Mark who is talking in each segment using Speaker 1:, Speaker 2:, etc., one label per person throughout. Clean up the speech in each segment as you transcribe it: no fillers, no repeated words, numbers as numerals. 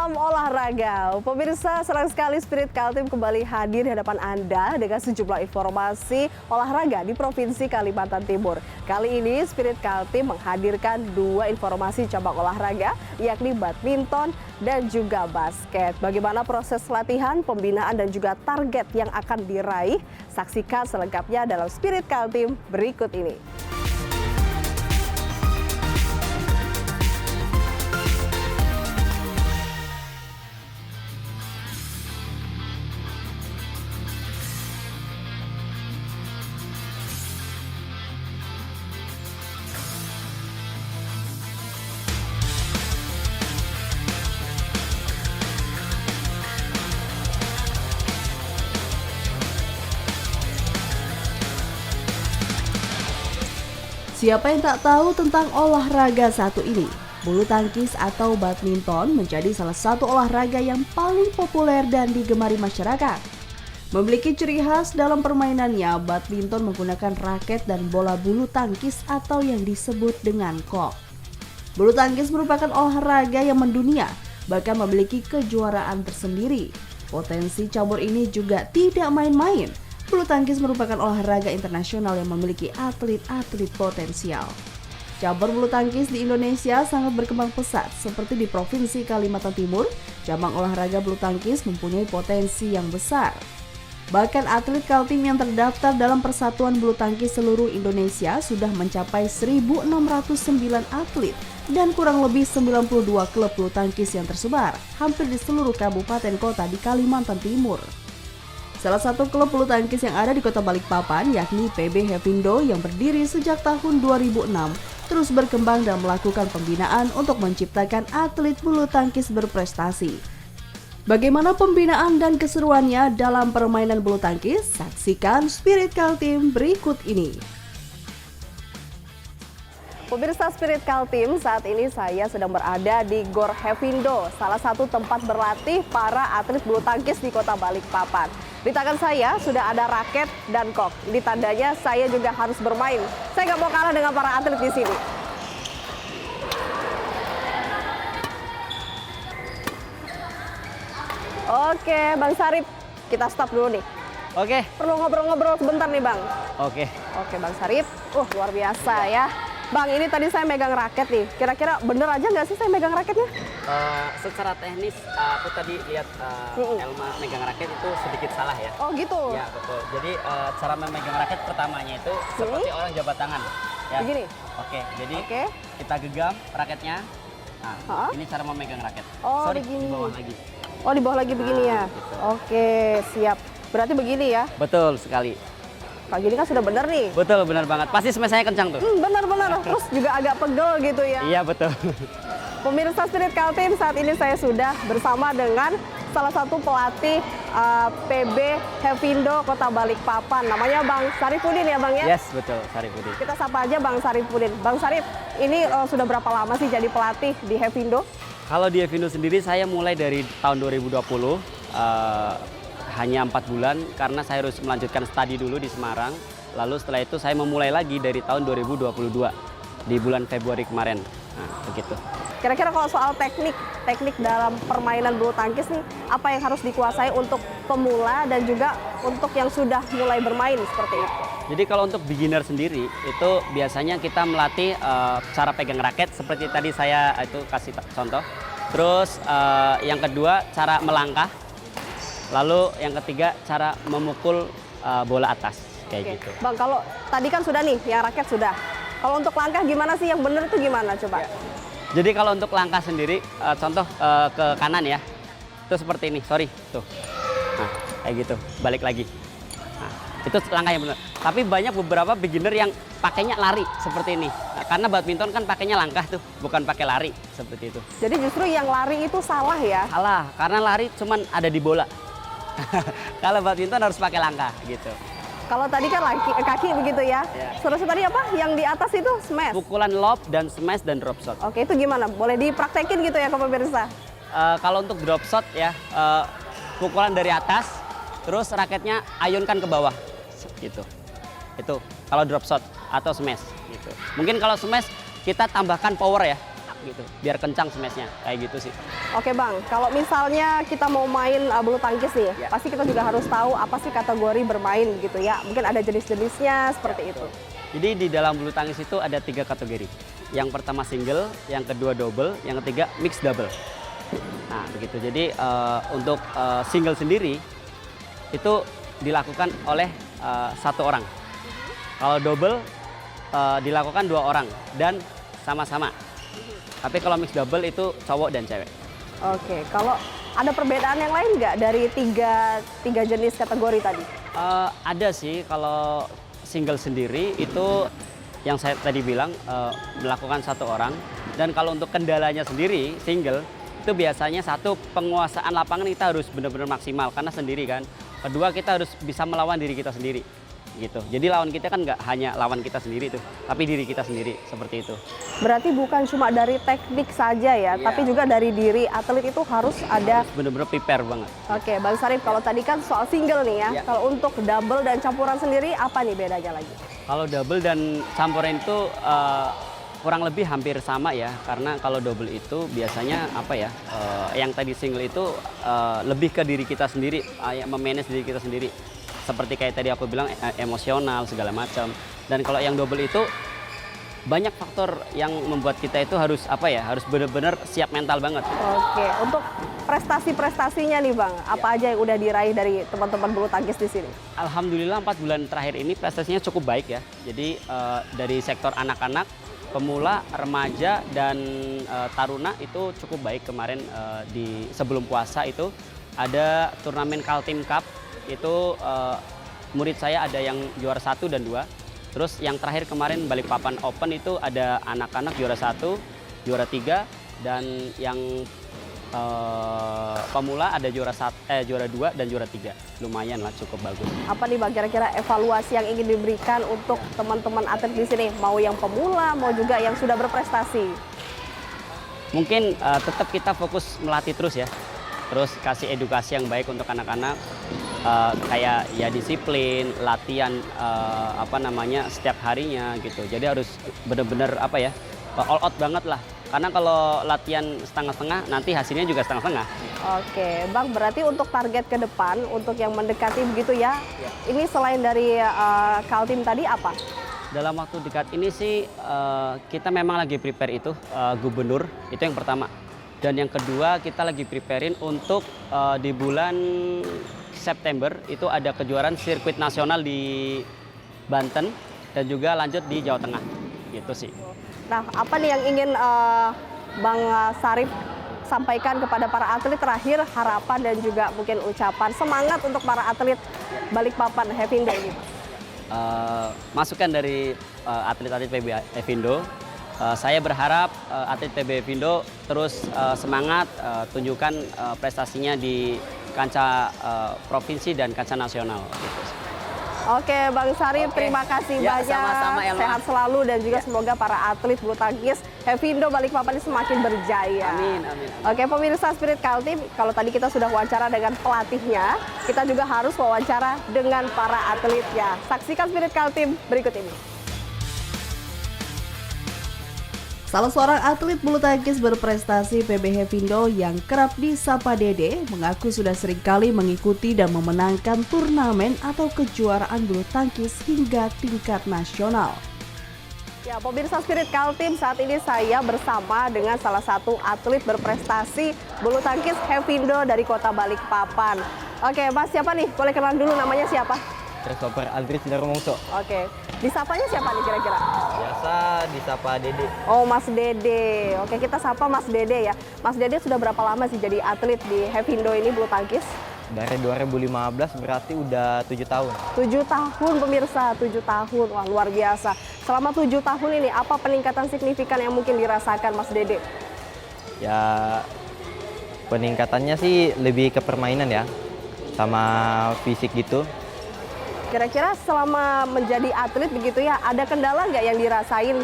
Speaker 1: Salam olahraga. Pemirsa, senang sekali Spirit Kaltim kembali hadir di hadapan Anda dengan sejumlah informasi olahraga di Provinsi Kalimantan Timur. Kali ini Spirit Kaltim menghadirkan dua informasi cabang olahraga, yakni badminton dan juga basket. Bagaimana proses latihan, pembinaan dan juga target yang akan diraih? Saksikan selengkapnya dalam Spirit Kaltim berikut ini.
Speaker 2: Siapa yang tak tahu tentang olahraga satu ini? Bulu tangkis atau badminton menjadi salah satu olahraga yang paling populer dan digemari masyarakat. Memiliki ciri khas dalam permainannya, badminton menggunakan raket dan bola bulu tangkis atau yang disebut dengan kok. Bulu tangkis merupakan olahraga yang mendunia, bahkan memiliki kejuaraan tersendiri. Potensi cabur ini juga tidak main-main. Bulu tangkis merupakan olahraga internasional yang memiliki atlet-atlet potensial. Cabur bulu tangkis di Indonesia sangat berkembang pesat, seperti di Provinsi Kalimantan Timur, cabang olahraga bulu tangkis mempunyai potensi yang besar. Bahkan atlet Kaltim yang terdaftar dalam Persatuan Bulu Tangkis seluruh Indonesia sudah mencapai 1.609 atlet dan kurang lebih 92 klub bulu tangkis yang tersebar hampir di seluruh kabupaten kota di Kalimantan Timur. Salah satu klub bulu tangkis yang ada di Kota Balikpapan yakni PB Hevindo yang berdiri sejak tahun 2006 terus berkembang dan melakukan pembinaan untuk menciptakan atlet bulu tangkis berprestasi. Bagaimana pembinaan dan keseruannya dalam permainan bulu tangkis? Saksikan Spirit Kaltim berikut ini.
Speaker 1: Pemirsa Spirit Kaltim, saat ini saya sedang berada di Gor Hevindo, salah satu tempat berlatih para atlet bulu tangkis di Kota Balikpapan. Di tangan saya sudah ada raket dan kok. Ini tandanya saya juga harus bermain. Saya nggak mau kalah dengan para atlet di sini. Oke, Bang Sarip, kita stop dulu nih.
Speaker 3: Oke.
Speaker 1: Perlu ngobrol-ngobrol sebentar nih, Bang.
Speaker 3: Oke.
Speaker 1: Oke, Bang Sarip. Luar biasa ya. Bang, ini tadi saya megang raket nih. Kira-kira bener aja nggak sih saya megang raketnya?
Speaker 3: Secara teknis, aku tadi lihat Elma megang raket itu sedikit salah ya.
Speaker 1: Oh gitu?
Speaker 3: Ya betul. Jadi cara memegang raket pertamanya itu seperti orang jabat tangan. Ya.
Speaker 1: Begini?
Speaker 3: Oke, jadi kita genggam raketnya. Nah, ini cara memegang raket.
Speaker 1: Oh,
Speaker 3: Sorry,
Speaker 1: begini.
Speaker 3: di bawah lagi.
Speaker 1: Oh, di bawah lagi begini ya?
Speaker 3: Gitu.
Speaker 1: Oke, siap. Berarti begini ya?
Speaker 3: Betul sekali.
Speaker 1: Kalau gini kan sudah bener nih.
Speaker 3: Betul, benar banget. Pasti smash-nya kencang tuh.
Speaker 1: Benar-benar. Terus juga agak pegel gitu ya.
Speaker 3: Iya, betul.
Speaker 1: Pemirsa Spirit Kaltim, saat ini saya sudah bersama dengan salah satu pelatih PB Hevindo Kota Balikpapan. Namanya Bang Saripudin ya, Bang ya?
Speaker 3: Yes, betul, Saripudin.
Speaker 1: Kita sapa aja Bang Saripudin. Bang Sarip, ini sudah berapa lama sih jadi pelatih di Hevindo?
Speaker 3: Kalau di Hevindo sendiri saya mulai dari tahun 2020. Hanya 4 bulan karena saya harus melanjutkan studi dulu di Semarang. Lalu setelah itu saya memulai lagi dari tahun 2022 di bulan Februari kemarin. Nah, begitu.
Speaker 1: Kira-kira kalau soal teknik dalam permainan bulu tangkis nih, apa yang harus dikuasai untuk pemula dan juga untuk yang sudah mulai bermain seperti itu?
Speaker 3: Jadi kalau untuk beginner sendiri itu biasanya kita melatih cara pegang raket seperti tadi saya itu kasih contoh. Terus yang kedua cara melangkah. Lalu yang ketiga cara memukul bola atas kayak gitu.
Speaker 1: Bang, kalau tadi kan sudah nih yang raket sudah. Kalau untuk langkah gimana sih yang benar itu gimana coba?
Speaker 3: Ya. Jadi kalau untuk langkah sendiri contoh ke kanan ya. Itu seperti ini, sorry. Tuh. Nah, kayak gitu. Balik lagi. Nah, itu langkah yang benar. Tapi banyak beberapa beginner yang pakainya lari seperti ini. Nah, karena badminton kan pakainya langkah tuh, bukan pakai lari seperti itu.
Speaker 1: Jadi justru yang lari itu salah ya?
Speaker 3: Salah, karena lari cuman ada di bola. Kalau badminton harus pakai langkah gitu.
Speaker 1: Kalau tadi kan kaki begitu ya. Terus tadi apa? Yang di atas itu smash.
Speaker 3: Pukulan lob dan smash dan drop shot.
Speaker 1: Oke, itu gimana? Boleh dipraktekin gitu ya ke pemirsa?
Speaker 3: Kalau untuk drop shot ya, pukulan dari atas, terus raketnya ayunkan ke bawah, gitu. Itu kalau drop shot atau smash. Gitu. Mungkin kalau smash kita tambahkan power ya. gitu, biar kencang smashnya kayak gitu sih.
Speaker 1: Oke Bang, kalau misalnya kita mau main bulu tangkis nih,
Speaker 3: Ya.
Speaker 1: pasti kita juga harus tahu apa sih kategori bermain gitu ya. Mungkin ada jenis-jenisnya seperti itu.
Speaker 3: Jadi di dalam bulu tangkis itu ada 3 kategori. Yang pertama single, yang kedua double, yang ketiga mixed double. Nah begitu. Jadi untuk single sendiri itu dilakukan oleh 1 orang. Kalau double dilakukan 2 orang dan sama-sama. Tapi kalau mixed double itu cowok dan cewek.
Speaker 1: Oke, kalau ada perbedaan yang lain nggak dari tiga jenis kategori tadi?
Speaker 3: Ada sih, kalau single sendiri itu yang saya tadi bilang melakukan 1 orang. Dan kalau untuk kendalanya sendiri single itu biasanya satu, penguasaan lapangan kita harus benar-benar maksimal karena sendiri kan. Kedua, kita harus bisa melawan diri kita sendiri gitu. Jadi lawan kita kan nggak hanya lawan kita sendiri tuh, tapi diri kita sendiri, seperti itu.
Speaker 1: Berarti bukan cuma dari teknik saja ya,
Speaker 3: Iya.
Speaker 1: tapi juga dari diri atlet itu harus ada.
Speaker 3: Bener-bener prepare banget.
Speaker 1: Oke, Bang Sarif, kalau tadi kan soal single nih ya.
Speaker 3: Iya.
Speaker 1: Kalau untuk double dan campuran sendiri apa nih bedanya lagi?
Speaker 3: Kalau double dan campuran itu kurang lebih hampir sama ya, karena kalau double itu biasanya apa ya, yang tadi single itu lebih ke diri kita sendiri, memanage diri kita sendiri. Seperti kayak tadi aku bilang emosional segala macam. Dan kalau yang double itu banyak faktor yang membuat kita itu harus apa ya, harus benar-benar siap mental banget.
Speaker 1: Oke, untuk prestasi-prestasinya nih Bang, apa aja yang udah diraih dari teman-teman bulu tangkis di sini?
Speaker 3: Alhamdulillah 4 bulan terakhir ini prestasinya cukup baik ya. Jadi dari sektor anak-anak, pemula, remaja, dan taruna itu cukup baik. Kemarin di sebelum puasa itu ada turnamen Kaltim Cup, itu murid saya ada yang juara 1 dan 2. Terus yang terakhir kemarin Balikpapan Open itu ada anak-anak juara 1, juara 3, dan yang pemula ada juara 2 dan juara 3. Lumayan lah, cukup bagus.
Speaker 1: Apa nih Bang kira-kira evaluasi yang ingin diberikan untuk teman-teman atlet di sini? Mau yang pemula, mau juga yang sudah berprestasi?
Speaker 3: Mungkin tetap kita fokus melatih terus ya. Terus kasih edukasi yang baik untuk anak-anak, kayak ya disiplin, latihan setiap harinya gitu. Jadi harus benar-benar all out banget lah. Karena kalau latihan setengah-setengah nanti hasilnya juga setengah-setengah.
Speaker 1: Oke, Bang, berarti untuk target ke depan, untuk yang mendekati begitu ya, ini selain dari Kaltim tadi apa?
Speaker 3: Dalam waktu dekat ini sih kita memang lagi prepare itu gubernur, itu yang pertama. Dan yang kedua kita lagi preparein untuk di bulan September itu ada kejuaraan sirkuit nasional di Banten dan juga lanjut di Jawa Tengah, gitu sih.
Speaker 1: Nah, apa nih yang ingin Bang Sarif sampaikan kepada para atlet terakhir, harapan dan juga mungkin ucapan semangat untuk para atlet Balikpapan Hevindo ini?
Speaker 3: Masukan dari atlet-atlet PB Hevindo, saya berharap atlet PB Hevindo terus semangat, tunjukkan prestasinya di kancah provinsi dan kancah nasional. Gitu.
Speaker 1: Oke, Bang Sarif, terima kasih
Speaker 3: Ya,
Speaker 1: banyak.
Speaker 3: sama-sama, Elma.
Speaker 1: Sehat selalu dan juga semoga para atlet bulu tangkis Hevindo Balikpapan ini semakin berjaya.
Speaker 3: Amin, amin.
Speaker 1: Oke, pemirsa Spirit Kaltim, kalau tadi kita sudah wawancara dengan pelatihnya, kita juga harus wawancara dengan para atletnya. Saksikan Spirit Kaltim berikut ini.
Speaker 2: Salah seorang atlet bulu tangkis berprestasi PB Hevindo yang kerap disapa Dede mengaku sudah sering kali mengikuti dan memenangkan turnamen atau kejuaraan bulu tangkis hingga tingkat nasional.
Speaker 1: Ya, pemirsa Spirit Kaltim, saat ini saya bersama dengan salah satu atlet berprestasi bulu tangkis Hevindo dari kota Balikpapan. Oke, Mas, siapa nih? Boleh kenalan dulu, namanya siapa?
Speaker 4: Christopher Aldrich Darmongso.
Speaker 1: Oke, disapanya siapa nih kira-kira?
Speaker 4: Biasa disapa Dede.
Speaker 1: Oh, Mas Dede. Oke, kita sapa Mas Dede ya. Mas Dede sudah berapa lama sih jadi atlet di Hevindo ini bulu tangkis?
Speaker 4: Dari 2015 berarti udah 7 tahun.
Speaker 1: 7 tahun pemirsa, 7 tahun. Wah, luar biasa. Selama 7 tahun ini, apa peningkatan signifikan yang mungkin dirasakan Mas Dede?
Speaker 4: Ya peningkatannya sih lebih ke permainan ya. Sama fisik gitu.
Speaker 1: Kira-kira selama menjadi atlet begitu ya, ada kendala nggak yang dirasain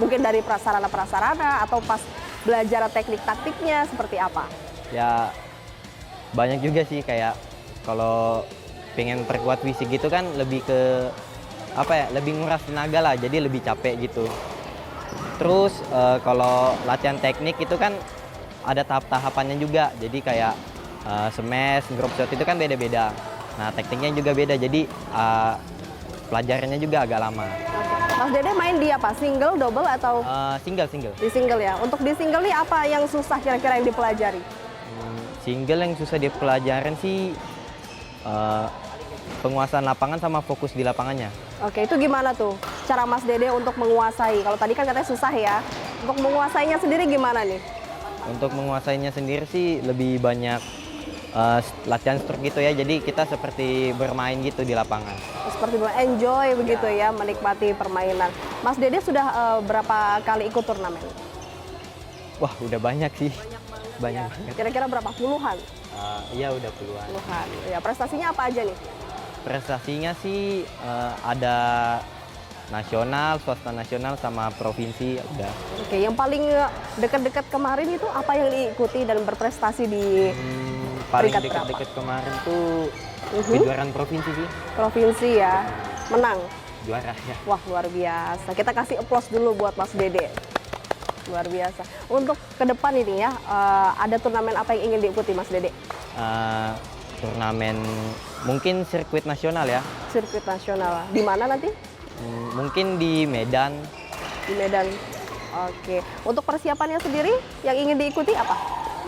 Speaker 1: mungkin dari prasarana-prasarana atau pas belajar teknik taktiknya seperti apa?
Speaker 4: Ya banyak juga sih, kayak kalau pengen perkuat fisik gitu kan lebih ke lebih nguras tenaga lah, jadi lebih capek gitu. Terus kalau latihan teknik itu kan ada tahap-tahapannya juga. Jadi kayak smash, drop shot itu kan beda-beda. Nah, tekniknya juga beda. Jadi pelajarannya juga agak lama.
Speaker 1: Mas Dede main di apa? Single, double atau
Speaker 4: Single.
Speaker 1: di single ya? Untuk di single nih apa yang susah kira-kira yang dipelajari?
Speaker 4: Single yang susah dipelajarin sih penguasaan lapangan sama fokus di lapangannya.
Speaker 1: Oke, itu gimana tuh cara Mas Dede untuk menguasai? Kalau tadi kan katanya susah ya. Untuk menguasainya sendiri gimana nih?
Speaker 4: Untuk menguasainya sendiri sih lebih banyak latihan stroke gitu ya. Jadi kita seperti bermain gitu di lapangan.
Speaker 1: Seperti enjoy begitu ya, menikmati permainan. Mas Dede sudah berapa kali ikut turnamen?
Speaker 4: Wah, udah banyak sih. Banyak banget.
Speaker 1: Kira-kira berapa? Puluhan?
Speaker 4: Iya, udah puluhan.
Speaker 1: Puluhan. Ya, prestasinya apa aja nih?
Speaker 4: Prestasinya sih ada nasional, swasta nasional sama provinsi udah.
Speaker 1: Oke, yang paling dekat-dekat kemarin itu apa yang diikuti dan berprestasi di
Speaker 4: Paling
Speaker 1: peringkat berapa?
Speaker 4: dekat-dekat kemarin tuh kejuaraan provinsi sih.
Speaker 1: Provinsi ya, menang.
Speaker 4: Juara ya.
Speaker 1: Wah, luar biasa. Kita kasih aplaus dulu buat Mas Dede. Luar biasa. Untuk ke depan ini ya, ada turnamen apa yang ingin diikuti Mas Dede?
Speaker 4: Turnamen mungkin sirkuit nasional ya.
Speaker 1: Sirkuit nasional. Di mana nanti?
Speaker 4: Mungkin di Medan.
Speaker 1: Di Medan. Oke. Untuk persiapannya sendiri yang ingin diikuti apa?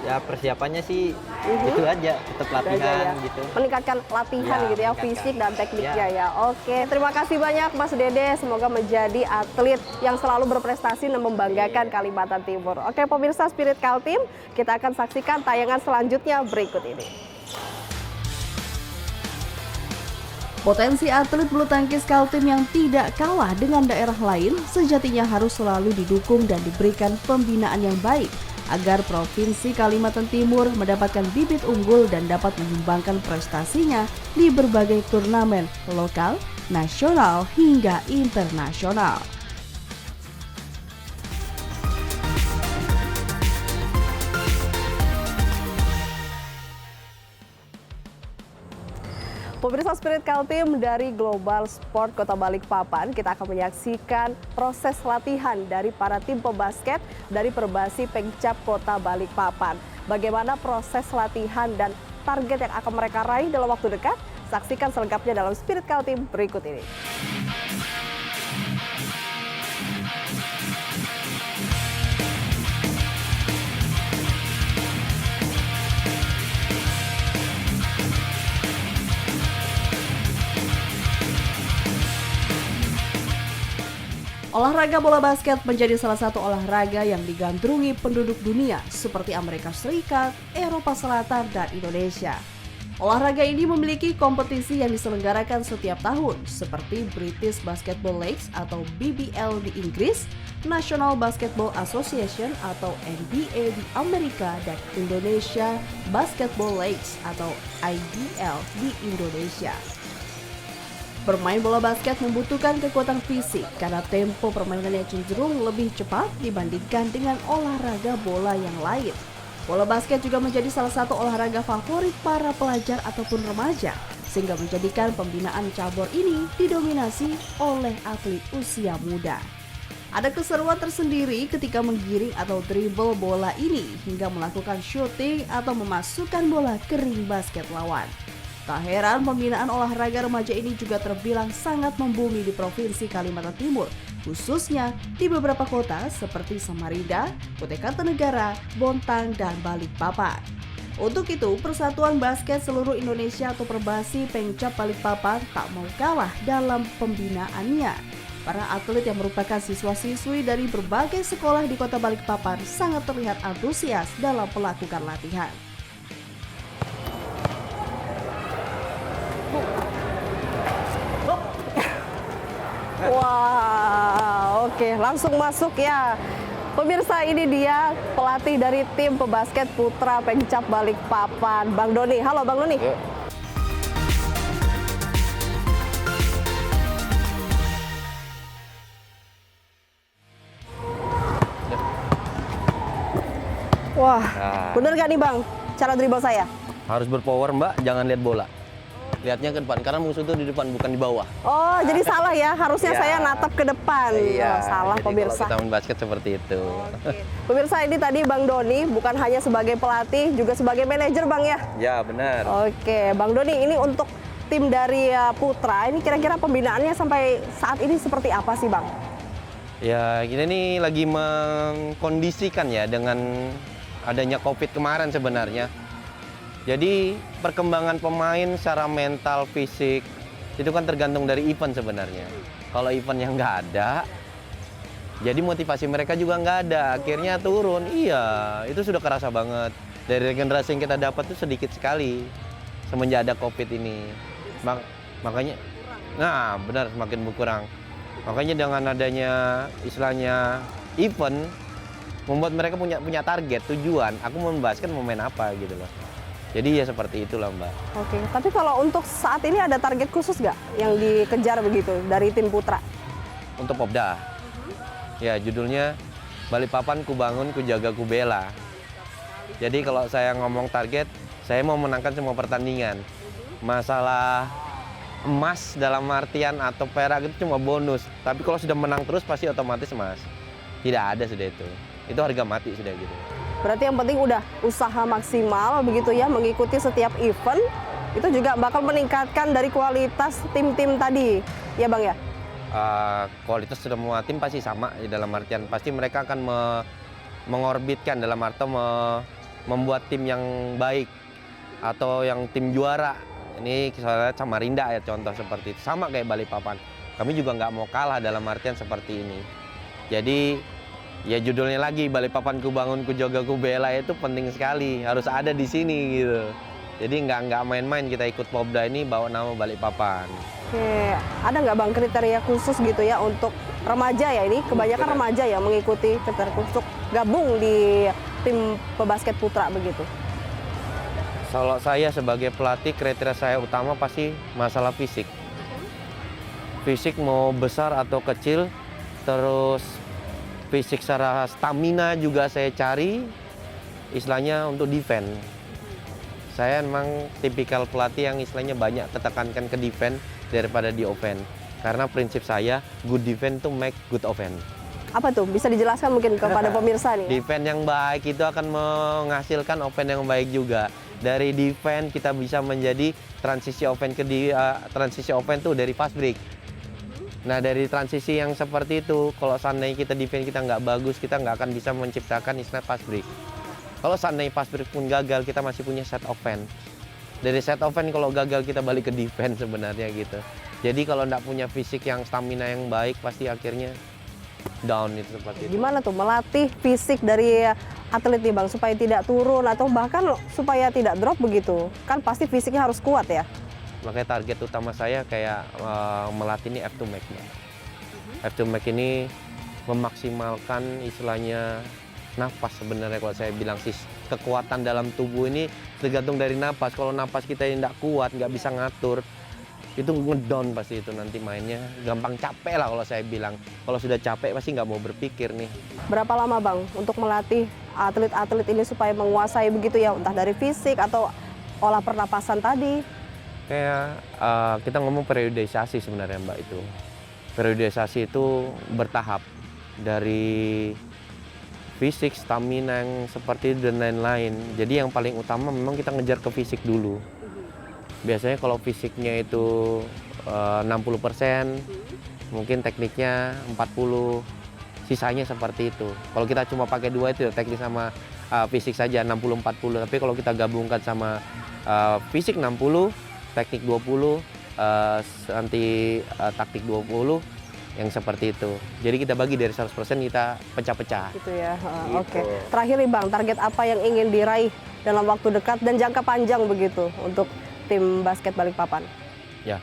Speaker 4: Ya persiapannya sih itu aja, tetap latihan
Speaker 1: ya.
Speaker 4: gitu.
Speaker 1: Meningkatkan latihan
Speaker 4: Ya,
Speaker 1: gitu ya,
Speaker 4: meningkatkan.
Speaker 1: fisik dan tekniknya
Speaker 4: Ya.
Speaker 1: ya. Oke, terima kasih banyak Mas Dede. Semoga menjadi atlet yang selalu berprestasi dan membanggakan Kalimantan Timur. Oke, pemirsa Spirit Kaltim, kita akan saksikan tayangan selanjutnya berikut ini.
Speaker 2: Potensi atlet bulu tangkis Kaltim yang tidak kalah dengan daerah lain sejatinya harus selalu didukung dan diberikan pembinaan yang baik agar Provinsi Kalimantan Timur mendapatkan bibit unggul dan dapat menyumbangkan prestasinya di berbagai turnamen lokal, nasional, hingga internasional.
Speaker 1: Pemirsa Spirit Kaltim dari Global Sport Kota Balikpapan, kita akan menyaksikan proses latihan dari para tim pebasket dari Perbasi Pengcap Kota Balikpapan. Bagaimana proses latihan dan target yang akan mereka raih dalam waktu dekat? Saksikan selengkapnya dalam Spirit Kaltim berikut ini.
Speaker 2: Olahraga bola basket menjadi salah satu olahraga yang digandrungi penduduk dunia seperti Amerika Serikat, Eropa Selatan, dan Indonesia. Olahraga ini memiliki kompetisi yang diselenggarakan setiap tahun seperti British Basketball League atau BBL di Inggris, National Basketball Association atau NBA di Amerika, dan Indonesia Basketball League atau IBL di Indonesia. Bermain bola basket membutuhkan kekuatan fisik karena tempo permainannya cenderung lebih cepat dibandingkan dengan olahraga bola yang lain. Bola basket juga menjadi salah satu olahraga favorit para pelajar ataupun remaja, sehingga menjadikan pembinaan cabur ini didominasi oleh atlet usia muda. Ada keseruan tersendiri ketika menggiring atau dribble bola ini hingga melakukan shooting atau memasukkan bola ke ring basket lawan. Tak heran pembinaan olahraga remaja ini juga terbilang sangat membumi di Provinsi Kalimantan Timur, khususnya di beberapa kota seperti Samarinda, Kutai Kartanegara, Bontang, dan Balikpapan. Untuk itu, Persatuan Basket Seluruh Indonesia atau Perbasi Pengcap Balikpapan tak mau kalah dalam pembinaannya. Para atlet yang merupakan siswa-siswi dari berbagai sekolah di kota Balikpapan sangat terlihat antusias dalam melakukan latihan.
Speaker 1: Wah, oke, langsung masuk ya. Pemirsa, ini dia pelatih dari tim pebasket putra Pengcap Balikpapan, Bang Doni. Halo Bang Doni.
Speaker 5: Ya.
Speaker 1: Wah,
Speaker 5: Nah.
Speaker 1: bener gak nih Bang cara dribble saya?
Speaker 5: Harus berpower Mbak, jangan lihat bola. lihatnya ke depan karena musuh tuh di depan bukan di bawah.
Speaker 1: Oh, jadi salah ya. Harusnya
Speaker 5: Iya.
Speaker 1: saya natap ke depan. Oh, salah
Speaker 5: jadi
Speaker 1: pemirsa.
Speaker 5: Kalau kita main basket seperti itu.
Speaker 1: Oke. Pemirsa, ini tadi Bang Doni bukan hanya sebagai pelatih, juga sebagai manajer Bang ya?
Speaker 5: Ya benar.
Speaker 1: Oke, Bang Doni, ini untuk tim dari Putra, ini kira-kira pembinaannya sampai saat ini seperti apa sih Bang?
Speaker 5: Ya kita ini lagi mengkondisikan ya dengan adanya COVID kemarin sebenarnya. Jadi perkembangan pemain secara mental, fisik itu kan tergantung dari event sebenarnya. Kalau event yang nggak ada, jadi motivasi mereka juga nggak ada. Akhirnya turun. Iya, itu sudah kerasa banget. Dari regenerasi yang kita dapat tuh sedikit sekali semenjak ada COVID ini. Makanya, nah benar semakin berkurang. Makanya dengan adanya istilahnya event membuat mereka punya target, tujuan. Aku mau basket mau main apa gitu loh. Jadi ya seperti itulah Mbak.
Speaker 1: Oke, tapi kalau untuk saat ini ada target khusus nggak yang dikejar begitu dari tim Putra?
Speaker 5: Untuk Popda, ya judulnya Balikpapan ku bangun, ku jaga, ku bela. Jadi kalau saya ngomong target, saya mau menangkan semua pertandingan. Masalah emas dalam artian atau perak itu cuma bonus. Tapi kalau sudah menang terus pasti otomatis emas. Tidak ada sudah itu. Itu harga mati sudah gitu.
Speaker 1: Berarti yang penting udah usaha maksimal begitu ya, mengikuti setiap event. Itu juga bakal meningkatkan dari kualitas tim-tim tadi. Ya Bang ya?
Speaker 5: Kualitas semua tim pasti sama dalam artian pasti mereka akan mengorbitkan dalam arti membuat tim yang baik atau yang tim juara. Ini misalnya Samarinda ya contoh seperti itu, sama kayak Balikpapan. Kami juga nggak mau kalah dalam artian seperti ini. Jadi ya judulnya lagi Balikpapan ku bangun, ku jaga, ku bela itu penting sekali, harus ada di sini gitu. Jadi nggak main-main kita ikut Popda ini bawa nama Balikpapan.
Speaker 1: Oke, ada nggak Bang kriteria khusus gitu ya untuk remaja ya ini? Kebanyakan remaja ya mengikuti kriteria khusus gabung di tim pebasket Putra begitu.
Speaker 5: Kalau saya sebagai pelatih kriteria saya utama pasti masalah fisik. Fisik mau besar atau kecil, terus fisik secara stamina juga saya cari, istilahnya untuk defense. Saya memang tipikal pelatih yang istilahnya banyak ketekankan ke defense daripada di offense. Karena prinsip saya, good defense to make good offense.
Speaker 1: Apa tuh? Bisa dijelaskan mungkin kepada pemirsa nih?
Speaker 5: Defense yang baik itu akan menghasilkan offense yang baik juga. Dari defense kita bisa menjadi transisi offense transisi offense tuh dari fast break. Nah dari transisi yang seperti itu, kalau seandainya kita defense kita nggak bagus, kita nggak akan bisa menciptakan istilah fast break. Kalau seandainya fast break pun gagal, kita masih punya set offense. Dari set offense kalau gagal kita balik ke defense sebenarnya gitu. Jadi kalau nggak punya fisik yang stamina yang baik, pasti akhirnya down itu seperti itu.
Speaker 1: Gimana tuh melatih fisik dari atlet nih Bang supaya tidak turun atau bahkan supaya tidak drop begitu? Kan pasti fisiknya harus kuat ya?
Speaker 5: Makanya target utama saya kayak melatih ini F2 Max. F2 Max ini memaksimalkan istilahnya nafas sebenarnya kalau saya bilang sih. Kekuatan dalam tubuh ini tergantung dari nafas. Kalau nafas kita yang tidak kuat, nggak bisa ngatur, itu ngedown pasti itu nanti mainnya. Gampang capek lah kalau saya bilang. Kalau sudah capek pasti nggak mau berpikir nih.
Speaker 1: Berapa lama Bang untuk melatih atlet-atlet ini supaya menguasai begitu ya, entah dari fisik atau olah pernapasan tadi?
Speaker 5: Kayak kita ngomong periodisasi sebenarnya Mbak itu. Periodisasi itu bertahap dari fisik, stamina yang seperti itu dan lain-lain. Jadi yang paling utama memang kita ngejar ke fisik dulu. Biasanya kalau fisiknya itu 60%, mungkin tekniknya 40%, sisanya seperti itu. Kalau kita cuma pakai dua itu teknik sama fisik saja 60-40. Tapi kalau kita gabungkan sama fisik 60, teknik 20, nanti taktik 20, yang seperti itu. Jadi kita bagi dari 100% kita pecah-pecah.
Speaker 1: Gitu ya.
Speaker 5: Gitu.
Speaker 1: Oke. Terakhir nih Bang, target apa yang ingin diraih dalam waktu dekat dan jangka panjang begitu untuk tim basket Balikpapan?
Speaker 5: Ya.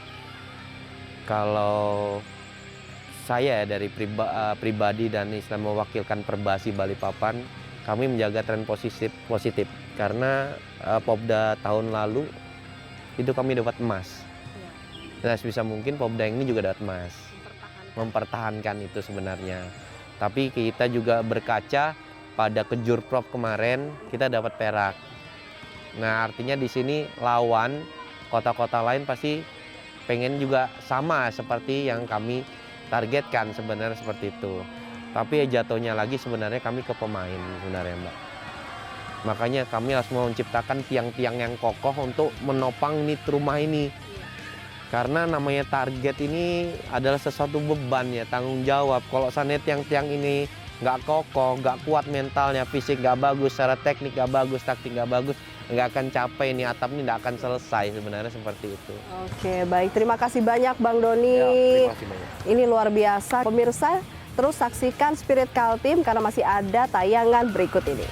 Speaker 5: Kalau saya dari pribadi dan Islam mewakilkan Perbasi Balikpapan, kami menjaga tren positif karena Popda tahun lalu itu kami dapat emas. Dan sebisa mungkin Popda yang ini juga dapat emas. Mempertahankan itu sebenarnya. Tapi kita juga berkaca pada Kejurprov kemarin kita dapat perak. Nah, artinya di sini lawan kota-kota lain pasti pengen juga sama seperti yang kami targetkan sebenarnya seperti itu. Tapi ya jatuhnya lagi sebenarnya kami ke pemain sebenarnya Mbak. Makanya kami harus menciptakan tiang-tiang yang kokoh untuk menopang rumah ini. Karena namanya target ini adalah sesuatu beban ya, tanggung jawab. Kalau seandainya tiang-tiang ini nggak kokoh, nggak kuat mentalnya, fisik nggak bagus, secara teknik nggak bagus, taktik nggak bagus, nggak akan capai ini atap ini nggak akan selesai sebenarnya seperti itu.
Speaker 1: Oke, baik. Terima kasih banyak Bang Doni.
Speaker 5: Ya, terima kasih banyak.
Speaker 1: Ini luar biasa. Pemirsa, terus saksikan Spirit Kaltim karena masih ada tayangan berikut ini.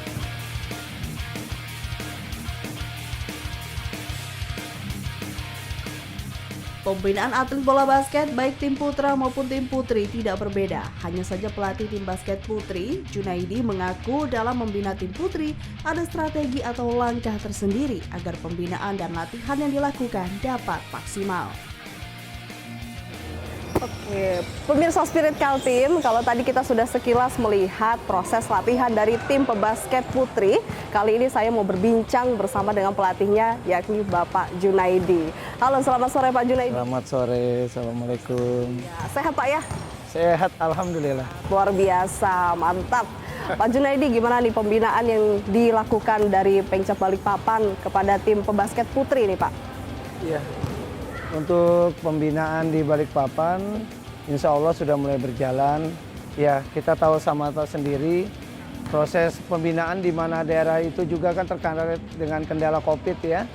Speaker 2: Pembinaan atlet bola basket baik tim putra maupun tim putri tidak berbeda. Hanya saja pelatih tim basket putri, Junaidi, mengaku dalam membina tim putri ada strategi atau langkah tersendiri agar pembinaan dan latihan yang dilakukan dapat maksimal.
Speaker 1: Oke, pemirsa Spirit Kaltim, kalau tadi kita sudah sekilas melihat proses latihan dari tim pebasket putri, kali ini saya mau berbincang bersama dengan pelatihnya, yakni Bapak Junaidi. Halo, selamat sore Pak Junaidi.
Speaker 6: Selamat sore, Assalamualaikum.
Speaker 1: Ya, sehat Pak ya?
Speaker 6: Sehat, Alhamdulillah.
Speaker 1: Luar biasa, mantap. Pak Junaidi, gimana nih pembinaan yang dilakukan dari Pemkab Balikpapan kepada tim pebasket putri nih Pak?
Speaker 6: Iya. Untuk pembinaan di Balikpapan, insya Allah sudah mulai berjalan. Ya, kita tahu sama-sama sendiri, proses pembinaan di mana daerah itu juga kan terkendala dengan kendala COVID ya.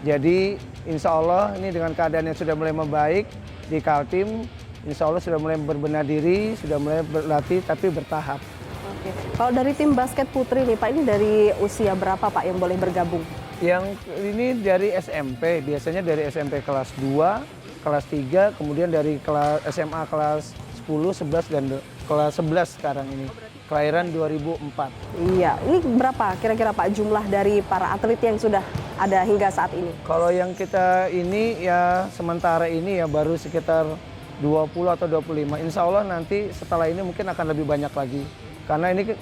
Speaker 6: Jadi, insya Allah ini dengan keadaan yang sudah mulai membaik di Kaltim, insya Allah sudah mulai berbenah diri, sudah mulai berlatih tapi bertahap.
Speaker 1: Oke. Kalau dari tim basket putri nih Pak, ini dari usia berapa Pak yang boleh bergabung?
Speaker 6: Yang ini dari SMP, biasanya dari SMP kelas 2, kelas 3, kemudian dari kelas SMA kelas 10, 11, dan kelas 11 sekarang ini. Kelahiran 2004.
Speaker 1: Iya, ini berapa kira-kira Pak jumlah dari para atlet yang sudah ada hingga saat ini?
Speaker 6: Kalau yang kita ini ya sementara ini ya baru sekitar 20 atau 25. Insya Allah nanti setelah ini mungkin akan lebih banyak lagi. Karena ini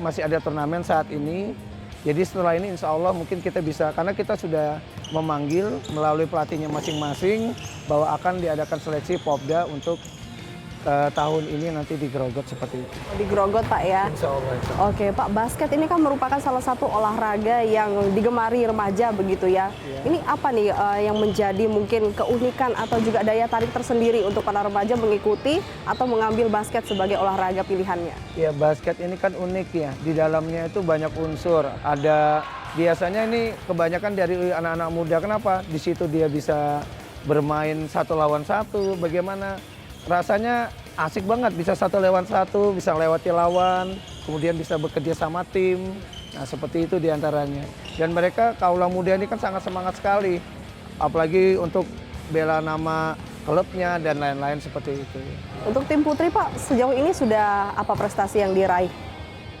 Speaker 6: masih ada turnamen saat ini. Jadi setelah ini insya Allah mungkin kita bisa, karena kita sudah memanggil melalui pelatihnya masing-masing bahwa akan diadakan seleksi Popda untuk tahun ini nanti di Grogot seperti itu.
Speaker 1: Di Grogot Pak ya?
Speaker 6: Insya Allah. Insya Allah.
Speaker 1: Oke Pak, basket ini kan merupakan salah satu olahraga yang digemari remaja begitu ya. Ini apa nih yang menjadi mungkin keunikan atau juga daya tarik tersendiri untuk para remaja mengikuti atau mengambil basket sebagai olahraga pilihannya?
Speaker 6: Ya, basket ini kan unik ya, di dalamnya itu banyak unsur. Ada biasanya ini kebanyakan dari anak-anak muda, kenapa? Di situ dia bisa bermain 1 lawan 1, bagaimana? Rasanya asik banget, bisa 1 lawan 1, bisa lewati lawan, kemudian bisa bekerja sama tim. Nah, seperti itu diantaranya. Dan mereka kaula muda ini kan sangat semangat sekali, apalagi untuk bela nama klubnya dan lain-lain seperti itu.
Speaker 1: Untuk tim putri Pak, sejauh ini sudah apa prestasi yang diraih?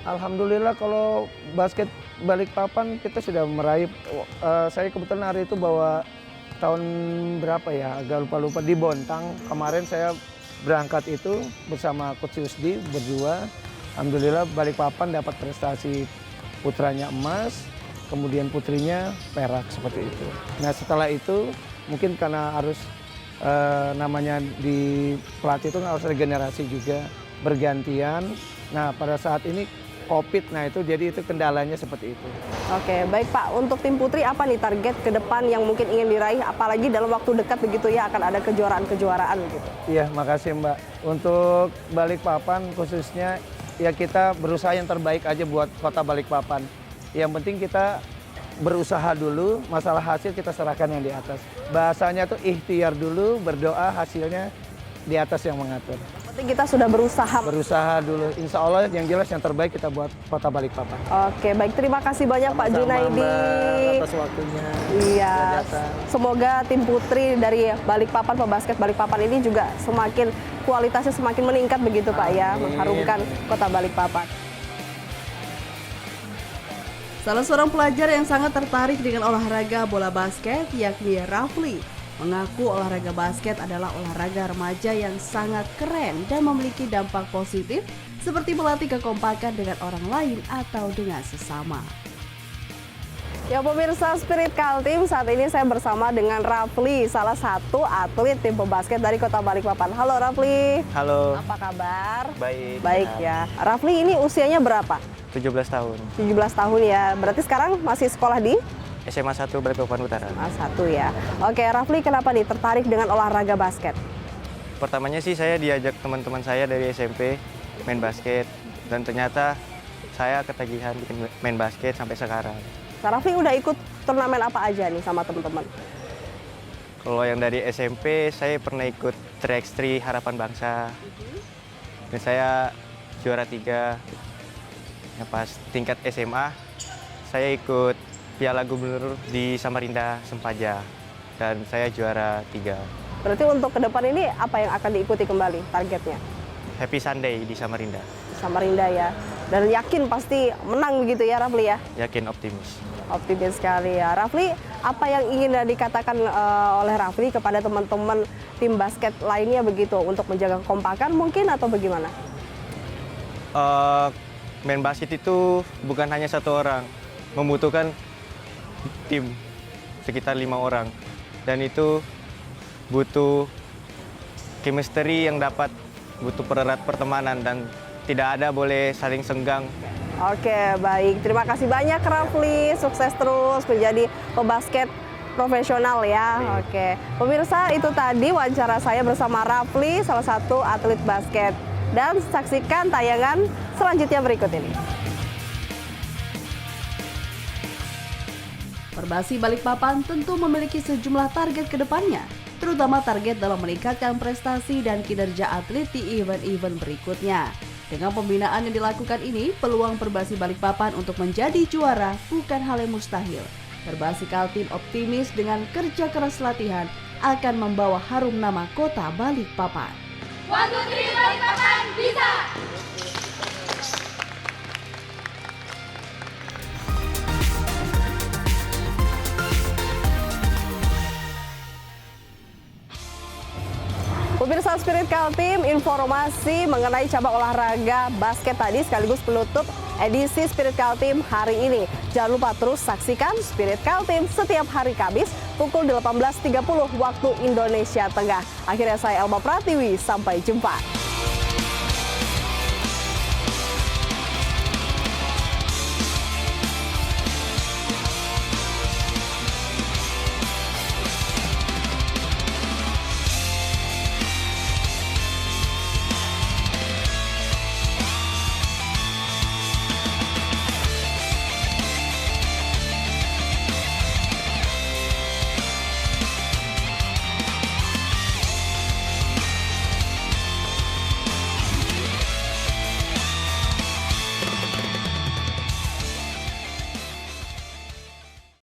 Speaker 6: Alhamdulillah kalau basket Balikpapan kita sudah meraih, saya kebetulan hari itu bawa tahun berapa ya, agak lupa-lupa, di Bontang. Kemarin saya berangkat itu bersama Coach Yusdi berdua. Alhamdulillah Balikpapan dapat prestasi, putranya emas, kemudian putrinya perak seperti itu. Nah setelah itu mungkin karena harus namanya di pelatih itu harus regenerasi juga, bergantian. Nah pada saat ini COVID, nah itu jadi itu kendalanya seperti itu.
Speaker 1: Oke, baik Pak. Untuk tim putri apa nih target ke depan yang mungkin ingin diraih, apalagi dalam waktu dekat begitu ya akan ada kejuaraan-kejuaraan gitu.
Speaker 6: Iya, makasih Mbak. Untuk Balikpapan khususnya ya kita berusaha yang terbaik aja buat kota Balikpapan. Yang penting kita berusaha dulu, masalah hasil kita serahkan yang di atas. Bahasanya tuh ikhtiar dulu, berdoa, hasilnya di atas yang mengatur.
Speaker 1: Penting kita sudah berusaha.
Speaker 6: Berusaha dulu, insya Allah yang jelas yang terbaik kita buat kota Balikpapan.
Speaker 1: Oke, baik, terima kasih banyak Pak
Speaker 6: Sama-sama,
Speaker 1: Junaidi.
Speaker 6: Mbak, atas waktunya.
Speaker 1: Iya,
Speaker 6: Sudah datang.
Speaker 1: semoga tim putri dari Balikpapan, pebasket Balikpapan ini juga semakin kualitasnya semakin meningkat begitu Pak ya,
Speaker 6: Amin.
Speaker 1: mengharumkan kota Balikpapan.
Speaker 2: Salah seorang pelajar yang sangat tertarik dengan olahraga bola basket yakni Rafli mengaku olahraga basket adalah olahraga remaja yang sangat keren dan memiliki dampak positif seperti melatih kekompakan dengan orang lain atau dengan sesama.
Speaker 1: Ya pemirsa Spirit Kaltim, saat ini saya bersama dengan Rafli, salah satu atlet tim pebasket dari Kota Balikpapan. Halo Rafli.
Speaker 7: Halo,
Speaker 1: Apa kabar?
Speaker 7: baik.
Speaker 1: Baik ya. Rafli ini usianya berapa?
Speaker 7: 17 tahun.
Speaker 1: 17 tahun ya. Berarti sekarang masih sekolah di
Speaker 7: SMA 1 Balikpapan Utara.
Speaker 1: A1 ya. Oke Rafli, kenapa nih tertarik dengan olahraga basket?
Speaker 7: Pertamanya sih saya diajak teman-teman saya dari SMP main basket dan ternyata saya ketagihan bikin main basket sampai sekarang.
Speaker 1: Rafli udah ikut turnamen apa aja nih sama teman-teman?
Speaker 7: Kalau yang dari SMP saya pernah ikut 3x3 Harapan Bangsa. Dan saya juara 3. Ya, pas tingkat SMA saya ikut Piala Gubernur di Samarinda Sempaja dan saya juara 3.
Speaker 1: Berarti untuk ke depan ini apa yang akan diikuti kembali targetnya?
Speaker 7: Happy Sunday di Samarinda.
Speaker 1: Samarinda ya. Dan yakin pasti menang begitu ya Rafli ya?
Speaker 7: Yakin optimis.
Speaker 1: Optimis sekali ya. Rafli, apa yang ingin dikatakan oleh Rafli kepada teman-teman tim basket lainnya begitu untuk menjaga kekompakan mungkin atau bagaimana?
Speaker 7: Main basket itu bukan hanya satu orang, membutuhkan tim sekitar 5 orang dan itu butuh chemistry yang dapat, butuh pererat pertemanan dan tidak ada boleh saling senggang.
Speaker 1: Oke, baik. Terima kasih banyak Rafli. Sukses terus menjadi pebasket profesional ya. Oke. Pemirsa, itu tadi wawancara saya bersama Rafli, salah satu atlet basket. Dan saksikan tayangan selanjutnya berikut ini.
Speaker 2: Perbasi Balikpapan tentu memiliki sejumlah target ke depannya, terutama target dalam meningkatkan prestasi dan kinerja atlet di event-event berikutnya. Dengan pembinaan yang dilakukan ini, peluang Perbasi Balikpapan untuk menjadi juara bukan hal yang mustahil. Perbasi Kaltim optimis dengan kerja keras latihan akan membawa harum nama kota Balikpapan.
Speaker 8: 1, 2, 3, Balikpapan bisa!
Speaker 1: Pemirsa Spirit Kaltim, informasi mengenai cabang olahraga basket tadi sekaligus penutup edisi Spirit Kaltim hari ini. Jangan lupa terus saksikan Spirit Kaltim setiap hari Kamis pukul 18.30 waktu Indonesia Tengah. Akhirnya saya Elma Pratiwi, sampai jumpa.